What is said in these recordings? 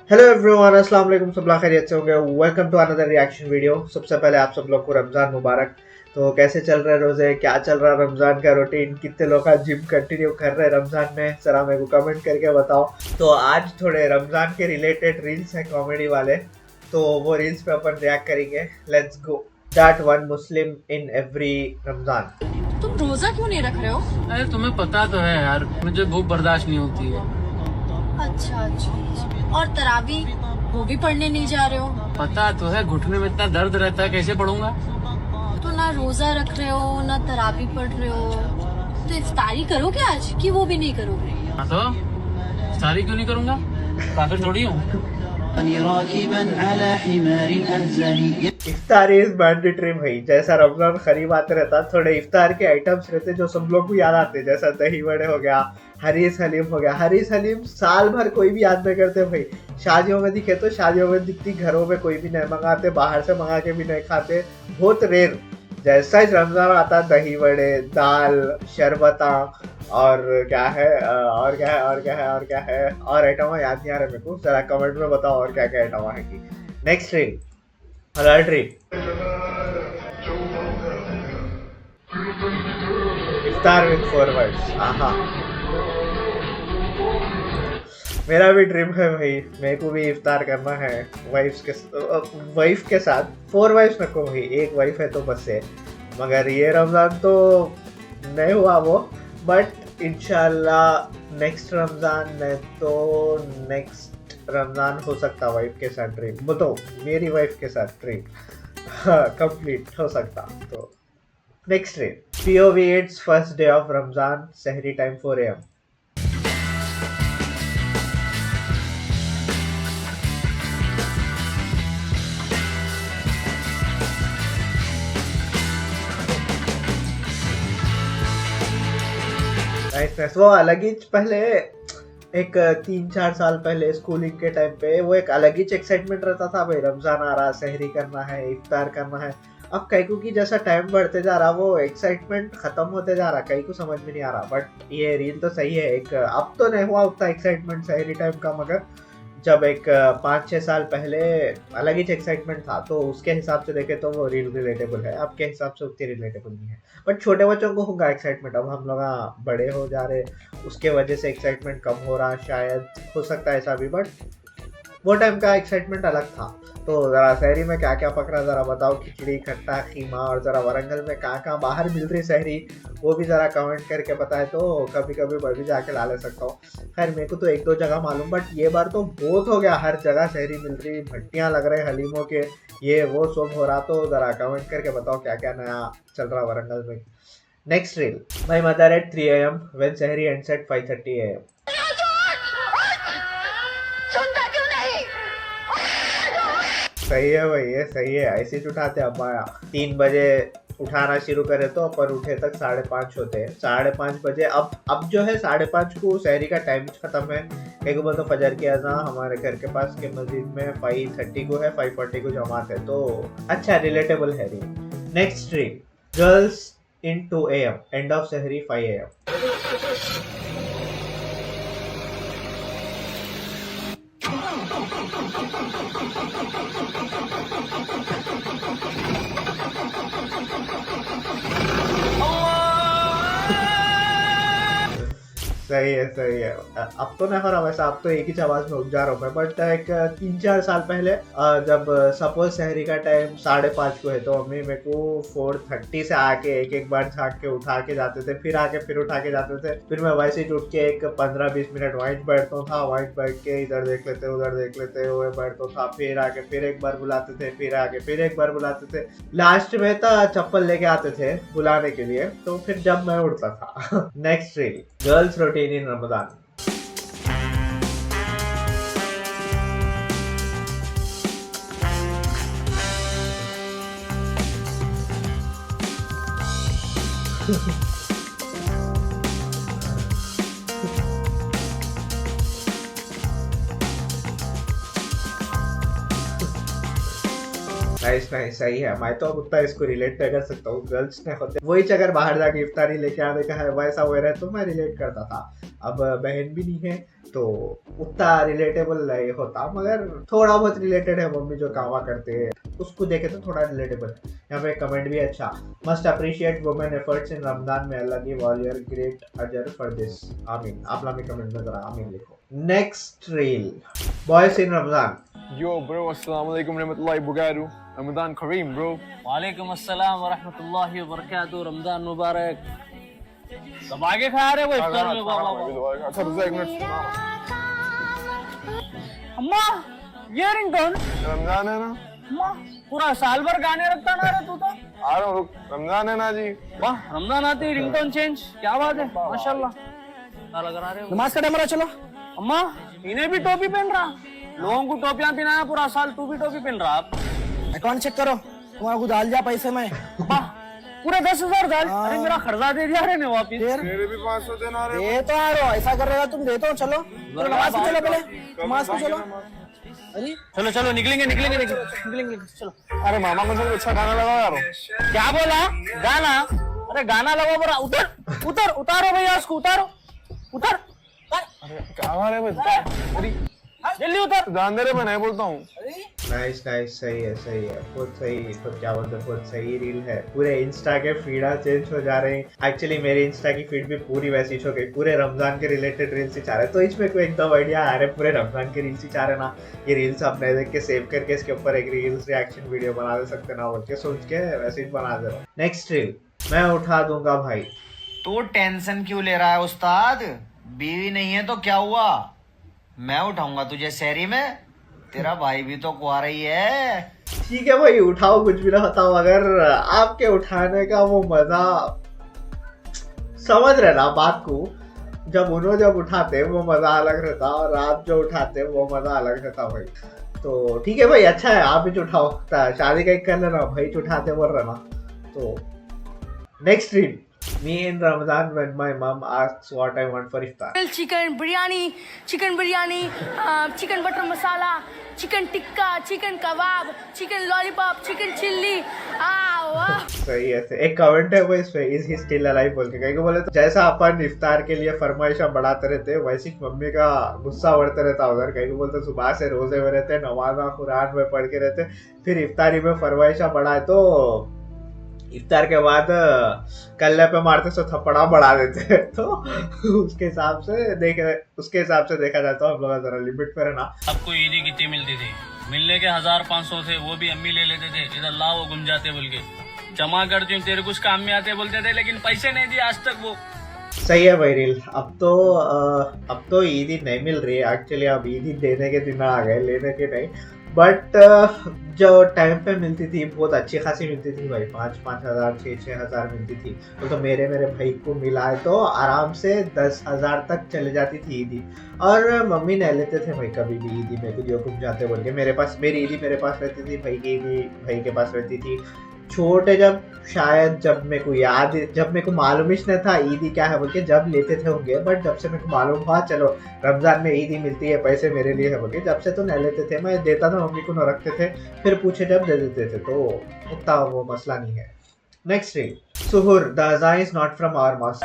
Hello everyone, अस्सलाम वालेकुम। सब लोग खैरियत से होंगे। Welcome to another reaction video. सबसे पहले आप सब लोग को रमज़ान मुबारक। तो कैसे चल रहे रोज़े, क्या चल रहा रमज़ान का रूटीन, कितने लोग आज जिम कंटिन्यू कर रहे हैं रमज़ान में, ज़रा मेरे को कमेंट करके बताओ। तो आज थोड़े रमज़ान के रिलेटेड रील्स हैं कॉमेडी वाले, तो वो रील्स पे अपन रिएक्ट करेंगे। Let's go. That one Muslim in every Ramzan. तुम रोजा क्यों नहीं रख रहे हो? अरे तुम्हें पता तो है यार, मुझे भूख बर्दाश्त नहीं होती है। अच्छा। और तरावी वो भी पढ़ने नहीं जा रहे हो? पता तो है, घुटने में इतना दर्द रहता है, कैसे पढ़ूंगा। तो ना रोजा रख रहे हो ना तरावी पढ़ रहे हो, तो इफ्तारी करोगे आज कि वो भी नहीं करोगे? हाँ तो सारी क्यों नहीं करूंगा, काफिर थोड़ी हूँ। इफ्तार इज मैंडेटरी भाई। जैसा रमजान करीब आते रहता, थोड़े इफ्तार के आइटम्स रहते जो सब लोग को याद आते, जैसा दही वड़े हो गया, हरीस हलीम हो गया। हरीस हलीम साल भर कोई भी याद नहीं करते भाई। शादियों में दिखे तो शादियों में दिखती, घरों में कोई भी नहीं मंगाते, बाहर से मंगा के भी नहीं खाते, बहुत रेयर। जैसा ही रमजान आता, दही वड़े, दाल, शरबता और क्या है और आइटम याद नहीं आ रहा मेरे को। जरा कमेंट में बताओ और क्या क्या आइटम है की। Next reel, alert reel. इफ्तार विद 4 वर्ड्स। आहा, मेरा भी ड्रीम है भाई, मेरे को भी इफ्तार करना है वाइफ के साथ। 4 वाइफ्स नको भाई, एक वाइफ है तो बस है। मगर ये रमजान तो नहीं हुआ वो, बट इंशाल्लाह नेक्स्ट रमजान में तो नेक्स्ट रमजान हो सकता वाइफ के साथ ड्रीम। बताओ, मेरी वाइफ के साथ ड्रीम कंप्लीट हो सकता। तो next dream, POV it's first day of Ramzan, सहरी टाइम 4 AM। नाइस। वो अलग ही पहले, एक 3-4 साल पहले स्कूलिंग के टाइम पे वो एक अलग ही एक्साइटमेंट रहता था भाई। रमजान आ रहा, सहरी करना है, इफ्तार करना है। अब कई को की जैसा टाइम बढ़ते जा रहा, वो एक्साइटमेंट खत्म होते जा रहा, कई को समझ में नहीं आ रहा। बट ये रील तो सही है। एक अब तो नहीं हुआ उतना एक्साइटमेंट सहरी टाइम का, मगर जब एक 5-6 साल पहले अलग ही एक्साइटमेंट था, तो उसके हिसाब से देखे तो वो रील रिलेटेबल है। अब के हिसाब से उतनी रिलेटेबल नहीं है, बट छोटे बच्चों को होगा एक्साइटमेंट। अब हम लोग बड़े हो जा रहे, उसके वजह से एक्साइटमेंट कम हो रहा, शायद हो सकता है ऐसा भी। बट वो टाइम का एक्साइटमेंट अलग था। तो ज़रा सहरी में क्या क्या पकड़ा, ज़रा बताओ। खिचड़ी, खट्टा, खीमा, और ज़रा वरंगल में कहाँ कहाँ बाहर मिल रही सहरी, वो भी ज़रा कमेंट करके बताए तो कभी कभी मैं भी जाके ला ले सकता हूँ। खैर मेरे को तो 1-2 जगह मालूम, बट ये बार तो बहुत हो गया, हर जगह सहरी मिल रही, भट्टियाँ लग रहे हलीमों के, ये वो सब हो रहा। तो ज़रा कमेंट करके बताओ क्या क्या नया चल रहा वरंगल में। Next reel, my mother eight 3 AM when सहरी ends at 5:30 AM। सही है भाई, ये सही है। ऐसे ही उठाते अब 3 बजे उठाना शुरू करे तो अपन उठे तक 5:30 होते हैं। 5:30 बजे अब जो है 5:30 को सहरी का टाइम खत्म है। एक बार तो फजर की अज़ान हमारे घर के पास के मस्जिद में 5:30 को है, 5:40 को जमात है। तो अच्छा रिलेटेबल है। Next reel, girls in 2 AM, end of सहरी 5 AM। सही है, सही है। अब तो नहीं हो रहा वैसा, अब तो एक ही आवाज में उठ जा रहा हूँ मैं। बट एक 3-4 साल पहले जब सपोज सहरी का टाइम 5:30 को है, तो मम्मी मेरे को 4:30 से आके एक बार झाँक के उठा के जाते थे, फिर आके फिर उठा के जाते थे। फिर मैं वैसे ही उठ के एक 15-20 मिनट वहीं बैठता था, वहीं बैठ के इधर देख लेते उधर देख लेते हुए बैठता था। फिर आके फिर एक बार बुलाते थे, फिर आके फिर एक बार बुलाते थे। लास्ट में तो चप्पल लेके आते थे बुलाने के लिए, तो फिर जब मैं उठता था। नेक्स्ट रील, गर्ल्स रूटीन इन रमजान। नाइस नाइस, सही है। मैं तो अब उतना इसको रिलेट नहीं कर सकता हूँ, गर्ल्स ने होते वही अगर बाहर जाके इफ्तारी लेके आने का है वैसा हो रहा है तो मैं रिलेट करता था। अब बहन भी नहीं है, तो उतना रिलेटेबल नहीं होता, मगर थोड़ा बहुत रिलेटेड है। मम्मी जो कामा करते हैं उसको देखे तो थोड़ा रिलेटेबल। यहाँ पे कमेंट भी अच्छा, must appreciate women efforts in Ramzan में, अल्लाह गिव ऑल योर ग्रेट अजर फॉर दिस, आमीन। आप लोग कमेंट में जरा आमीन लिखो। Next reel, boys in Ramzan. Yo bro, assalamualaikum warahmatullahi wabarakatuh. Ramadan Kareem bro. वालेकुम अस्सलाम वरहमतुल्लाहि वबरकातुहू। रमजान मुबारक। सब आगे खा रहे हो इफ्तार में? वाह अच्छा रुक जा एक मिनट। अम्मा ये रिंगटोन रमजान है ना? अम्मा पूरा साल भर गाने रखता ना रे तू तो। आ रहा हूँ रुक, रमजान है ना जी? वाह रमजान आते ही रिंगटोन चेंज, क्या बात है, माशाल्लाह। क्या लग रहा है? नमाज का टाइम हो रहा, चलो। अम्मा इन्हें भी टोपी पहन रहा, लोगों को टोपियां पहनाया पूरा साल, तू भी टोपी पहन रहा। आप अकाउंट चेक करो, तुम्हारा को डाल दिया पैसे में। वाह पूरे 10,000 डाल। अरे मेरा खर्चा दे दिया रे ने वापिस। मेरे भी 500 देना रे। दे तो आ रहे हो, ऐसा कर रहे हो तुम, दे तो चलो। नमाज को चलो, पहले नमाज को चलो। अरे चलो चलो निकलेंगे निकलेंगे निकलेंगे चलो। अरे मामा मुझे अच्छा गाना लगाओ यार। क्या बोला? गाना? अरे गाना लगाओ बरा। उतर उतर उतारो भैया उसको, उतारो उतर। अरे क्या बात है भाई? अरे जल्दी उतर। जान दे रे, मैं नहीं बोलता हूँ। नाइस नाइस, सही है सही है, बहुत सही। तो क्या बोलते हैं, बहुत सही रील है। पूरे इंस्टा के फीडा चेंज हो जा रहे हैं। एक्चुअली मेरी इंस्टा की फीड भी पूरी वैसी हो गई, पूरे रमजान के रिलेटेड रील्स ही चाह रहे हैं। तो इसमें कोई एकदम आइडिया आ रहा है, पूरे रमजान के रील्स ही चाह रहे ना। ये रील्स अपने देख के सेव करके इसके ऊपर एक रील्स रिएक्शन वीडियो बना दे सकते ना, बोल के सोच के वैसे ही बना दे रहा हूँ। नेक्स्ट रील, मैं उठा दूंगा भाई। तो टेंशन क्यों ले रहा है उस्ताद? बीवी नहीं है तो क्या हुआ, मैं उठाऊंगा तुझे शहरी में, तेरा भाई भी तो कुंवारा ही है। ठीक है भाई, उठाओ, कुछ भी ना बताओ, अगर आपके उठाने का वो मजा समझ रहे ना बात को। जब उठाते वो मजा अलग रहता, और आप जो उठाते वो मजा अलग रहता भाई। तो ठीक है भाई, अच्छा है, आप ही उठाओ, शादी का कर लेना भाई, उठाते बोल रहे ना। तो next read, me in Ramadan when my mom asks what I want for iftar. Chicken biryani, chicken biryani, chicken butter masala, chicken tikka, chicken kebab, chicken lollipop, chicken chilli. सही है। एक कमेंट है वो इस पे, इज ही स्टिल अलाइव बोल के, कहीं को बोले तो जैसा अपन इफ्तार के लिए फरमाइशा बढ़ाते रहते वैसे मम्मी का गुस्सा बढ़ते रहता उधर। कहीं को बोलते सुबह से रोजे में रहते, नमाज़ कुरान में पढ़ के रहते, फिर इफ्तारी में फरमाइशा बढ़ाए तो इफ्तार के बाद कल्ले पे मारते सो थप्पड़ा बढ़ा देते। तो उसके हिसाब से देखा जाए तो हम लोग जरा लिमिट पे रहना। आपको ईदी कितनी मिलती थी? मिलने के 1500 थे, वो भी अम्मी ले लेते थे। इधर ला वो गुम जाते बोल के, जमा करती हूँ तेरे कुछ काम में आते बोलते थे, लेकिन पैसे नहीं दिए आज तक वो। सही है भाई रील। अब तो ईदी नहीं मिल रही है एक्चुअली, अब ईदी देने के दिन आ गए, लेने के नहीं। बट जो टाइम पे मिलती थी बहुत अच्छी खासी मिलती थी भाई, 5-5 हज़ार 6-6 हज़ार मिलती थी। तो मेरे भाई को मिला है तो आराम से 10,000 तक चले जाती थी ईदी। और मम्मी नहीं लेते थे भाई कभी भी ईदी में, कुछ घूम जाते बोल के। मेरी ईदी मेरे पास रहती थी, भाई की ईदी भाई के पास रहती थी। छोटे जब मेरे को मालूम ही नहीं था ईदी क्या है बोल के, जब लेते थे होंगे। बट जब से मेरे को मालूम हुआ चलो रमजान में ईदी मिलती है, पैसे मेरे लिए है बोल के, जब से तो नहीं लेते थे। मैं देता था मम्मी को, न रखते थे, फिर पूछे जब दे देते थे, तो उतना वो मसला नहीं है। नेक्स्ट रील, सुहुर, द अज़ान is not from our mosque.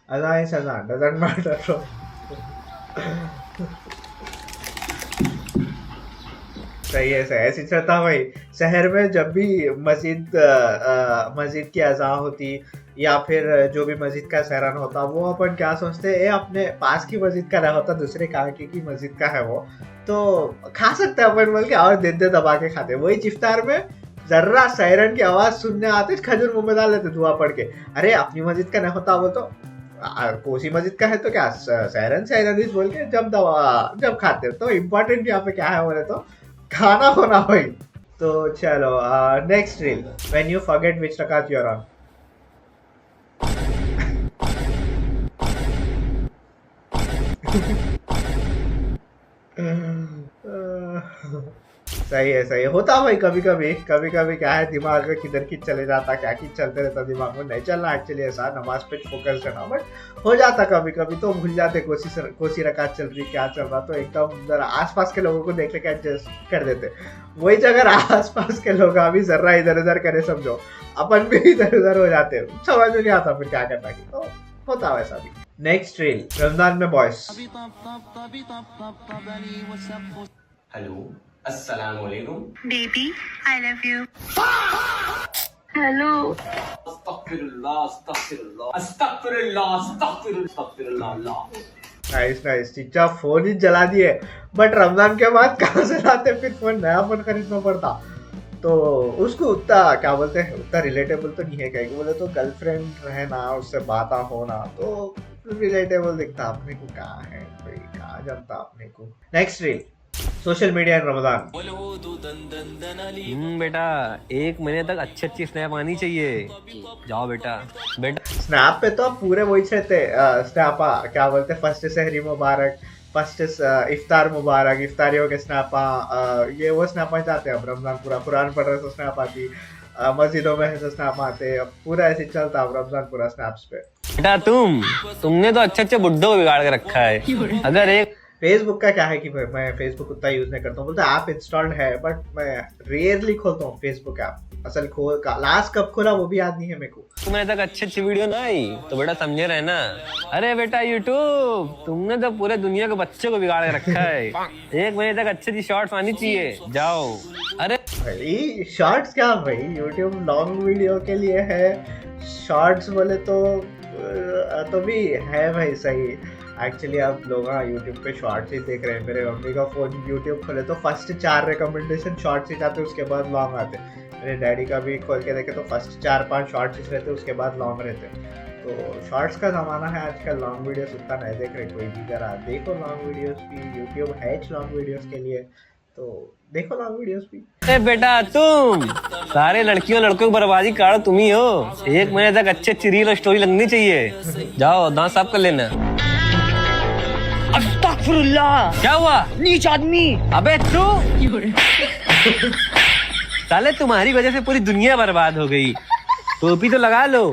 अज़ान इज अज़ान, डजंट मैटर। सही है, ऐसी चलता भाई। शहर में जब भी मस्जिद की अज़ान होती या फिर जो भी मस्जिद का सहरान होता, वो अपन क्या सोचते हैं, अपने पास की मस्जिद का नहीं होता, दूसरे काके की मस्जिद का है वो, तो खा सकते हैं अपन बोल के, और दे दबा के खाते। वही इफ्तार में जर्रा सायरन की आवाज सुनने आते, खजूर मुंह में डाल लेते दुआ पढ़ के। अरे अपनी मस्जिद का नहीं होता वो, तो कोसी मस्जिद का है तो क्या सायरन बोल के जब खाते। तो इम्पोर्टेंट यहाँ पे क्या है बोले तो खाना होना भाई। तो चलो next reel, when you forget which रकात यू आर ऑन। सही है सही है, होता भाई कभी कभी क्या है, दिमाग में किधर की चले जाता, क्या की चलते रहता दिमाग में, नहीं चलना एक्चुअली ऐसा, नमाज पे फोकस करना, बट हो जाता कभी कभी तो भूल जाते कोसी रकात चल रही क्या चल रहा, तो एकदम जरा आसपास के लोगों को देख लेके एडजस्ट कर देते। वही अगर आसपास के लोग अभी जरा इधर उधर करे समझो, अपन भी इधर उधर हो जाते, समझ में नहीं आता फिर क्या करना की, तो होता वैसा भी। नेक्स्ट रील, रमजान में बॉयस। हेलो अस्सलाम वालेकुम baby I love you. Hello अस्तगफिरुल्लाह अस्तगफिरुल्लाह अस्तगफिरुल्लाह अस्तगफिरुल्लाह। नाइस नाइस, चीचा फोन ही जला दिए, बट रमजान के बाद कहाँ से लाते फिर फोन, नया फोन खरीदना पड़ता, तो उसको उतना क्या बोलते हैं, उतना रिलेटेबल तो नहीं है, कहीं बोले तो गर्लफ्रेंड रहना, उससे बात होना, तो रिलेटेबल दिखता अपने को, कहाँ है भाई, कहाँ जानता अपने को। नेक्स्ट रील, सोशल मीडिया इन रमजान। बेटा 1 महीने तक अच्छी स्नैप आनी चाहिए। जाओ बेटा स्नैप पे तो पूरे वही रहते, स्नैपा क्या बोलते, फर्स्ट सहरी मुबारक, फर्स्ट इफ्तार मुबारक, इफ्तारियों के स्नैपा, ये वो स्नैप जाते हैं। अब रमजान पूरा कुरान पढ़ रहे तो स्नैप आती, मस्जिदों में ऐसे स्नैप आते, अब पूरा ऐसे चलता अब रमजान पूरा स्नैप्स पे। बेटा तुमने तो अच्छे बुड्ढों को बिगाड़ के रखा है। अगर एक फेसबुक का क्या है कि भाई मैं फेसबुक उतना यूज नहीं करता हूँ, बोलते ऐप इंस्टॉल्ड है, बट मैं रेयरली खोलता हूँ फेसबुक ऐप। असल लास्ट कब खोला वो भी याद नहीं है मेरे को। तुम्हें तक अच्छी वीडियो ना आई तो बेटा समझे रहना। अरे बेटा यूट्यूब, तुमने तो पूरे दुनिया के बच्चे को बिगाड़ के रखा है। 1 महीने तक अच्छी शॉर्ट्स आनी चाहिए। जाओ। अरे भाई शॉर्ट्स क्या भाई, यूट्यूब लॉन्ग वीडियो के लिए है, शॉर्ट्स बोले तो भी है भाई सही। एक्चुअली आप लोग यूट्यूब पे शॉर्ट्स ही देख रहे हैं, मेरे मम्मी का फोन यूट्यूब खोले तो फर्स्ट 4 रिकमेंडेशन शॉर्ट्स ही जाते, उसके बाद लॉन्ग आते। मेरे डैडी का भी खोल के देखे तो फर्स्ट 4-5 शॉर्ट्स रहते, उसके बाद लॉन्ग रहते। तो शॉर्ट्स का ज़माना है आजकल, लॉन्ग वीडियोस उतना नहीं देख रहे कोई भी, जरा देखो लॉन्ग वीडियोस भी, यूट्यूब है लॉन्ग वीडियोस के लिए, तो देखो लॉन्ग वीडियोस भी। अरे बेटा तुम सारे लड़कियों लड़कों की बर्बादी काढ़ तुम ही हो। 1 महीने तक अच्छी रील और स्टोरी लगनी चाहिए। जाओ दांत साफ कर लेना। अस्तगफिरुल्लाह, क्या हुआ? नीच आदमी। अबे तू साले तुम्हारी वजह से पूरी दुनिया बर्बाद हो गई। टोपी तो लगा लो,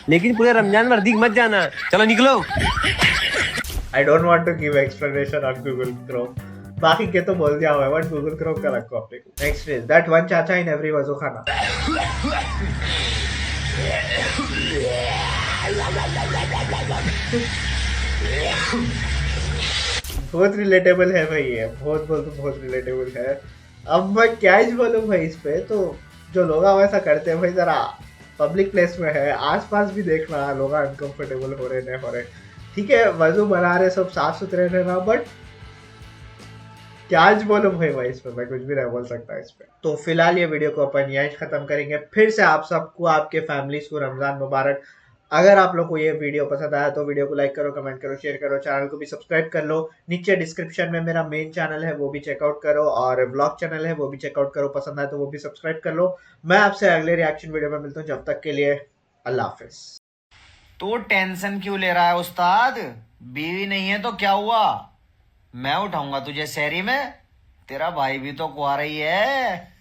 लेकिन पूरे रमजान वर्दी मत जाना। चलो निकलो। I don't want to give explanation on Google Chrome, बाकी के तो बोल दिया हुआ है, बट गूगल क्रोम का रखो अपने को। नेक्स्ट इज दैट वन चाचा इन एवरी वजू खाना। बहुत रिलेटेबल है भाई ये, बहुत रिलेटेबल है। अब मैं क्या ही बोलूं भाई इस पे, तो जो लोग वैसा करते हैं भाई, जरा पब्लिक प्लेस में है, आसपास भी देखना, लोग अनकंफर्टेबल हो रहे नहीं हो रहे, ठीक है वजू बना रहे, सब साफ सुथरे रहना, बट क्या आज बोलूं भाई इस पे, मैं कुछ भी नहीं बोल सकता इस पे। तो फिलहाल ये वीडियो को अपन यहीं खत्म करेंगे। फिर से आप सबको, आपके फैमिलीज को रमजान मुबारक। अगर आप लोग को ये वीडियो पसंद आया तो वीडियो को लाइक करो, कमेंट करो, शेयर करो, चैनल को भी सब्सक्राइब कर लो। नीचे डिस्क्रिप्शन में मेरा मेन चैनल है वो भी चेकआउट करो, और व्लॉग चैनल है वो भी चेकआउट करो, पसंद आए तो वो भी सब्सक्राइब कर लो। मैं आपसे अगले रिएक्शन वीडियो में मिलता हूँ, जब तक के लिए अल्लाह हाफिज। तो टेंशन क्यों ले रहा है उस्ताद? बीवी नहीं है तो क्या हुआ, मैं उठाऊंगा तुझे शहरी में, तेरा भाई भी तो कुंवारा ही है।